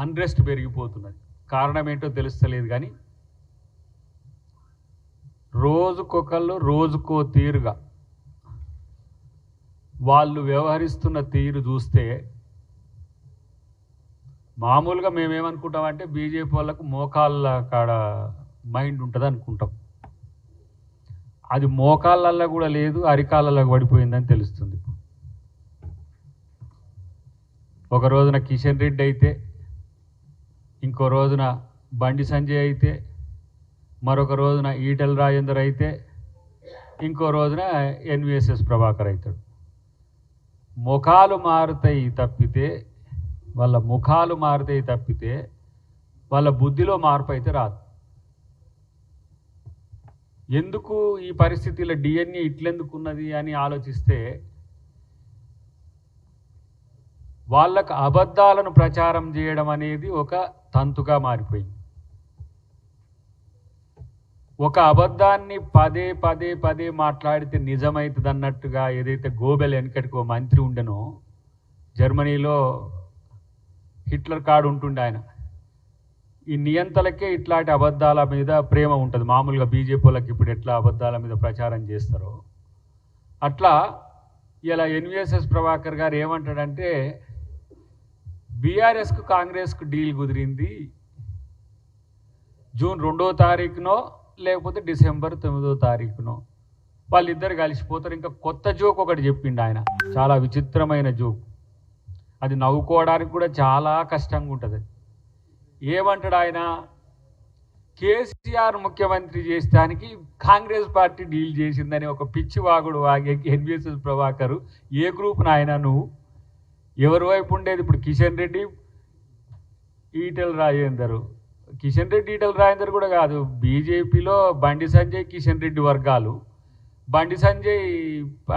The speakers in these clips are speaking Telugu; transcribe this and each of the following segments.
అన్రెస్ట్ పెరిగిపోతున్నది. కారణం ఏంటో తెలుస్తలేదు కానీ రోజుకొకళ్ళు రోజుకో తీరుగా వాళ్ళు వ్యవహరిస్తున్న తీరు చూస్తే మామూలుగా మేమేమనుకుంటామంటే బీజేపీ వాళ్ళకు మోకాళ్ళ కాడ మైండ్ ఉంటుంది అనుకుంటాం. అది మోకాళ్ళల్లో కూడా లేదు, అరికాళ్ళల్లో పడిపోయిందని తెలుస్తుంది. ఒక రోజున కిషన్ రెడ్డి అయితే, ఇంకో రోజున బండి సంజయ్ అయితే, మరొక రోజున ఈటెల రాజేందర్ అయితే, ఇంకో రోజున ఎన్విఎస్ఎస్ ప్రభాకర్ అవుతాడు. ముఖాలు మారుతాయి తప్పితే వాళ్ళ బుద్ధిలో మార్పు అయితే రాదు. ఎందుకు ఈ పరిస్థితిలో డిఎన్ఏ ఇట్లెందుకున్నది అని ఆలోచిస్తే వాళ్ళకు అబద్ధాలను ప్రచారం చేయడం అనేది ఒక తంతుగా మారిపోయింది. ఒక అబద్ధాన్ని పదే పదే పదే మాట్లాడితే నిజమవుతుంది అన్నట్టుగా ఏదైతే గోబెల్ వెనకటికి మంత్రి ఉండెనో, జర్మనీలో హిట్లర్ కార్డు ఉంటుండే ఆయన. ఈ నియంతలకే ఇట్లాంటి అబద్ధాల మీద ప్రేమ ఉంటుంది. మామూలుగా బీజేపీ వాళ్ళకి ఇప్పుడు ఎట్లా అబద్ధాల మీద ప్రచారం చేస్తారో అట్లా ఇలా ఎన్విఎస్ఎస్ ప్రభాకర్ గారు ఏమంటాడంటే, బీఆర్ఎస్కు కాంగ్రెస్కు డీల్ కుదిరింది జూన్ 2వ తారీఖునో లేకపోతే డిసెంబర్ 9వ తారీఖునో వాళ్ళిద్దరు కలిసిపోతారు. ఇంకా కొత్త జోక్ ఒకటి చెప్పిండు ఆయన, చాలా విచిత్రమైన జోక్. అది నవ్వుకోవడానికి కూడా చాలా కష్టంగా ఉంటుంది. ఏమంటాడు ఆయన, కేసీఆర్ ముఖ్యమంత్రి చేస్తానికి కాంగ్రెస్ పార్టీ డీల్ చేసిందని ఒక పిచ్చి వాగుడు వాగే ఎన్విఎస్ఎస్ ప్రభాకర్. ఏ గ్రూప్ నాయన నువ్వు? ఎవరి వైపు ఉండేది? ఇప్పుడు కిషన్ రెడ్డి ఈటెల రాజేందర్, కిషన్ రెడ్డి ఈటెల రాజేందర్ కూడా కాదు, బీజేపీలో బండి సంజయ్ కిషన్ రెడ్డి వర్గాలు. బండి సంజయ్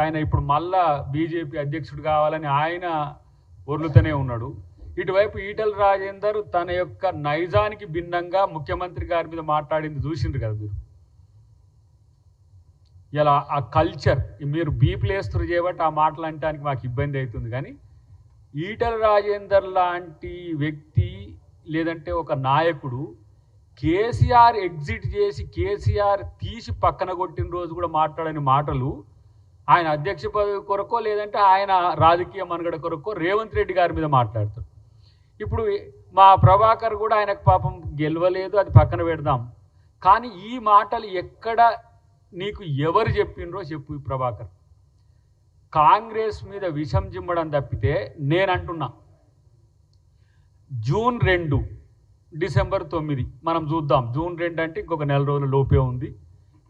ఆయన ఇప్పుడు మళ్ళా బీజేపీ అధ్యక్షుడు కావాలని ఆయన ఒర్లుతూనే ఉన్నాడు. ఇటువైపు ఈటెల రాజేందర్ తన యొక్క నైజానికి భిన్నంగా ముఖ్యమంత్రి గారి మీద మాట్లాడింది చూసిండ్రు కదా మీరు. ఇలా ఆ కల్చర్ మీరు బీప్లేస్తురు చేయబట్టి ఆ మాటలు అంటానికి మాకు ఇబ్బంది అవుతుంది. కానీ ఈటెల రాజేందర్ లాంటి వ్యక్తి లేదంటే ఒక నాయకుడు కేసీఆర్ ఎగ్జిట్ చేసి కేసీఆర్ తీసి పక్కన కొట్టిన రోజు కూడా మాట్లాడని మాటలు ఆయన అధ్యక్ష పదవి కొరకో లేదంటే ఆయన రాజకీయ మనుగడ కొరకో రేవంత్ రెడ్డి గారి మీద మాట్లాడతారు. ఇప్పుడు మా ప్రభాకర్ కూడా ఆయనకు పాపం గెలవలేదు, అది పక్కన పెడదాం. కానీ ఈ మాటలు ఎక్కడ నీకు ఎవరు చెప్పిండ్రో చెప్పు ప్రభాకర్. కాంగ్రెస్ మీద విషం జిమ్మడం తప్పితే నేను అంటున్నా, జూన్ 2 డిసెంబర్ 9 మనం చూద్దాం. జూన్ 2 అంటే ఇంకొక నెల రోజుల లోపే ఉంది.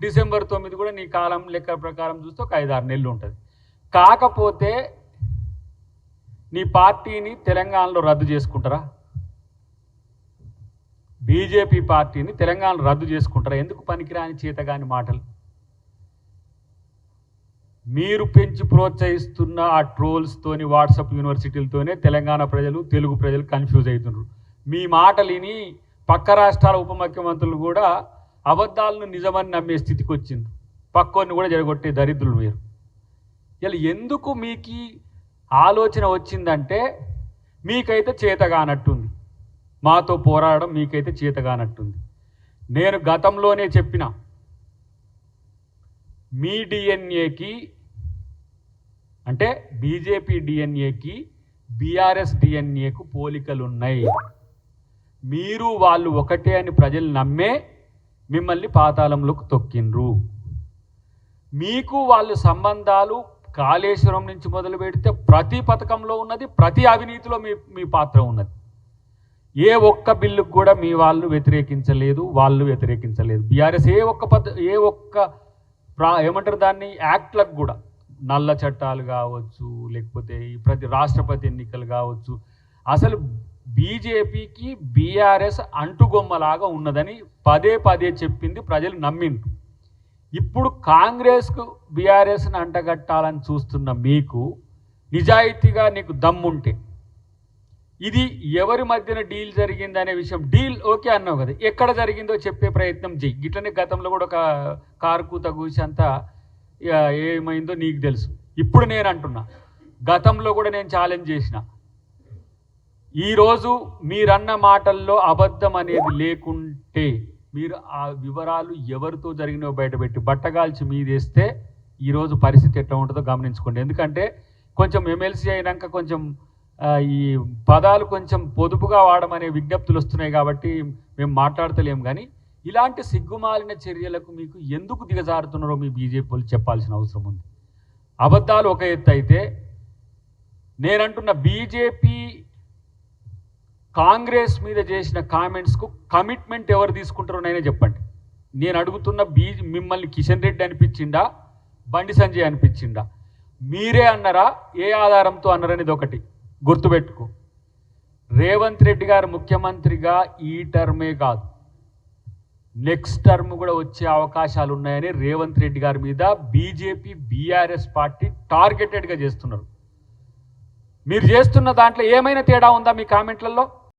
డిసెంబర్ 9 కూడా నీ కాలం లెక్క ప్రకారం చూస్తే ఒక 5-6 నెలలు ఉంటుంది. కాకపోతే నీ పార్టీని తెలంగాణలో రద్దు చేసుకుంటారా? బీజేపీ పార్టీని తెలంగాణలో రద్దు చేసుకుంటారా? ఎందుకు పనికిరాని చేతగాని మాటలు? మీరు పెంచి ప్రోత్సహిస్తున్న ఆ ట్రోల్స్తోని వాట్సాప్ యూనివర్సిటీలతోనే తెలంగాణ ప్రజలు తెలుగు ప్రజలు కన్ఫ్యూజ్ అవుతున్నారు. మీ మాటలు విని పక్క రాష్ట్రాల ఉప ముఖ్యమంత్రులు కూడా అబద్ధాలను నిజమని నమ్మే స్థితికి వచ్చింది. పక్కోని కూడా జరగొట్టే దరిద్రులు మీరు. ఇలా ఎందుకు మీకు ఆలోచన వచ్చిందంటే మీకైతే చేతగానట్టుంది, మాతో పోరాడడం మీకైతే చేతగానట్టుంది. నేను గతంలోనే చెప్పిన, మీ డిఎన్ఏకి అంటే బీజేపీ డిఎన్ఏకి బీఆర్ఎస్ డిఎన్ఏకు పోలికలు ఉన్నాయి. మీరు వాళ్ళు ఒకటే అని ప్రజలు నమ్మే మిమ్మల్ని పాతాళంలోకి తొక్కిండ్రు. మీకు వాళ్ళు సంబంధాలు కాళేశ్వరం నుంచి మొదలు పెడితే ప్రతి పథకంలో ఉన్నది, ప్రతి అవినీతిలో మీ పాత్ర ఉన్నది. ఏ ఒక్క బిల్లుకు కూడా మీ వాళ్ళు వ్యతిరేకించలేదు, వాళ్ళు వ్యతిరేకించలేదు. బీఆర్ఎస్ ఏ ఒక్క ఏమంటారు దాన్ని యాక్ట్లకు కూడా, నల్ల చట్టాలు కావచ్చు లేకపోతే ప్రతి రాష్ట్రపతి ఎన్నికలు కావచ్చు, అసలు బీజేపీకి బీఆర్ఎస్ అంటుగొమ్మలాగా ఉన్నదని పదే పదే చెప్పింది, ప్రజలు నమ్మిండ్రు. ఇప్పుడు కాంగ్రెస్కు బీఆర్ఎస్ని అంటగట్టాలని చూస్తున్న మీకు నిజాయితీగా నీకు దమ్ముంటే ఇది ఎవరి మధ్యన డీల్ జరిగింది అనే విషయం, డీల్ ఓకే అన్నావు కదా, ఎక్కడ జరిగిందో చెప్పే ప్రయత్నం చెయ్యి. గిట్లనే గతంలో కూడా ఒక కారు కూత కూసి అంతా ఏమైందో నీకు తెలుసు. ఇప్పుడు నేను అంటున్నా, గతంలో కూడా నేను ఛాలెంజ్ చేసిన, ఈరోజు మీరన్న మాటల్లో అబద్ధం అనేది లేకుంటే మీరు ఆ వివరాలు ఎవరితో జరిగినో బయటపెట్టి బట్టగాల్చి మీదేస్తే ఈరోజు పరిస్థితి ఎట్లా ఉంటుందో గమనించుకోండి. ఎందుకంటే కొంచెం ఎమ్మెల్సీ అయినాక కొంచెం ఈ పదాలు కొంచెం పొదుపుగా వాడమనే విజ్ఞప్తులు వస్తున్నాయి కాబట్టి మేము మాట్లాడతలేము. కానీ ఇలాంటి సిగ్గుమాలిన చర్యలకు మీకు ఎందుకు దిగజారుతున్నారో మీ బీజేపీ వాళ్ళు చెప్పాల్సిన అవసరం ఉంది. అబద్ధాలు ఒక ఎత్తు అయితే, నేనంటున్న బీజేపీ కాంగ్రెస్ మీద చేసిన కామెంట్స్కు కమిట్మెంట్ ఎవరు తీసుకుంటారో నేనే చెప్పండి. నేను అడుగుతున్న మిమ్మల్ని కిషన్ రెడ్డి అనిపించిందా, బండి సంజయ్ అనిపించిందా? మీరే అన్నారా, ఏ ఆధారంతో అన్నారనేది ఒకటి గుర్తుపెట్టుకో. రేవంత్ రెడ్డి గారు ముఖ్యమంత్రిగా ఈ టర్మే కాదు, నెక్స్ట్ టర్మ్ కూడా వచ్చే అవకాశాలు ఉన్నాయని రేవంత్ రెడ్డి గారి మీద బీజేపీ బీఆర్ఎస్ పార్టీ టార్గెటెడ్గా చేస్తున్నారు. మీరు చేస్తున్న దాంట్లో ఏమైనా తేడా ఉందా మీ కామెంట్లలో?